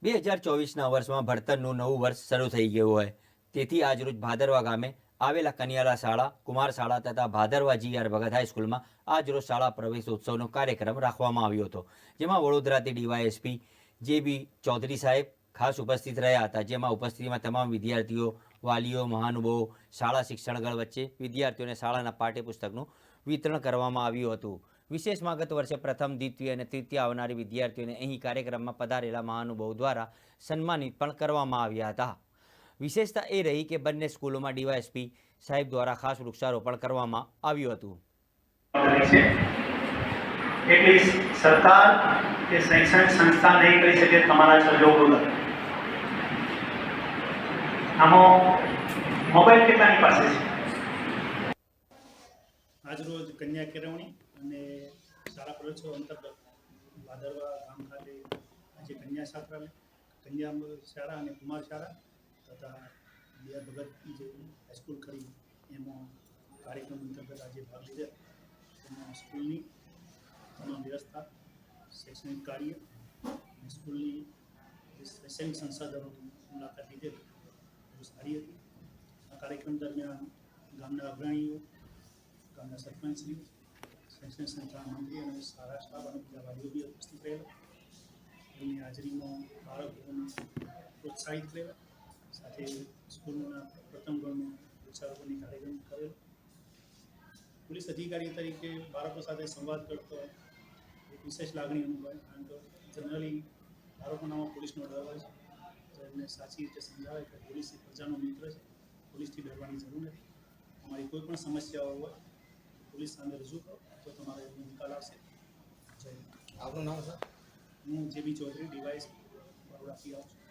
2024ના વર્ષમાં ભણતરનું નવું વર્ષ શરૂ થઈ ગયું હોય તેથી આજરોજ ભાદરવા ગામે આવેલા કનિયાલા શાળા, કુમાર શાળા તથા ભાદરવા GR ભગત હાઈસ્કૂલમાં આજરોજ શાળા પ્રવેશોત્સવનો કાર્યક્રમ રાખવામાં આવ્યો હતો, જેમાં વડોદરાથી DYSP JB ચૌધરી સાહેબ ખાસ ઉપસ્થિત રહ્યા હતા, જેમાં ઉપસ્થિતિમાં તમામ વિદ્યાર્થીઓ, વાલીઓ, મહાનુભાવો, શાળા શિક્ષણગણ વચ્ચે વિદ્યાર્થીઓને શાળાના પાઠ્યપુસ્તકનું વિતરણ કરવામાં આવ્યું હતું। વિશેષમાં ગત વર્ષે પ્રથમ, દ્વિતીય અને તૃતીય આવનારી વિદ્યાર્થીઓને અહીં કાર્યક્રમમાં પધારેલા મહાનુભાવો દ્વારા સન્માનિત પણ કરવામાં આવ્યા હતા। વિશેષતા એ રહી કે બંને સ્કૂલોમાં DYSP સાહેબ દ્વારા ખાસ વૃક્ષારોપણ કરવામાં આવ્યું હતું। એટલી સરકાર કે શૈક્ષણિક સંસ્થા નહીં કરી શકે તમારા સહયોગો આમાં મોબાઈલ કેટલાની પાસે છે? આજરોજ કન્યા કેળવણી અને શાળા પ્રવેશોત્સવ અંતર્ગત ભાદરવા ગામ ખાતે આજે કન્યા છાત્રાલય, કન્યા શાળા અને કુમાર શાળા તથા GR ભગત જે હાઈસ્કૂલ ખરી એમાં કાર્યક્રમ અંતર્ગત આજે ભાગ લીધેલ। એમાં સ્કૂલની તમામ વ્યવસ્થા, શૈક્ષણિક કાર્ય અને સ્કૂલની શૈક્ષણિક સંસાધનોની મુલાકાત લીધેલ બહુ સારી હતી। આ કાર્યક્રમ દરમિયાન ગામના અગ્રણીઓ, ગામના સરપંચશ્રી, શૈક્ષણિક સંસ્થાના મંત્રી અને શાળા સ્ટાફ અને બીજા વાલીઓ બી ઉપસ્થિત રહેલા। એમની હાજરીમાં બાળકોને પ્રોત્સાહિત કરેલા, સાથે સ્કૂલના પ્રથમ ગણનો વૃક્ષારોપણની કાર્યક્રમ કરેલો। પોલીસ અધિકારી તરીકે બાળકો સાથે સંવાદ કરતો એક વિશેષ લાગણી અનુભવાય, કારણ કે જનરલી બાળકોનામાં પોલીસનો ડર હોય છે, તો એમને સાચી રીતે સમજાવે કે પોલીસ એ પ્રજાનો મિત્ર છે, પોલીસથી ડરવાની જરૂર નથી। તમારી કોઈ પણ સમસ્યાઓ હોય પોલીસ સામે રજૂ કરો તો તમારે એનો નિકાલ આવશે। જય. આપનું નામ સર? હું JB ચૌધરી, DYSP બરોડાથી આવું છું।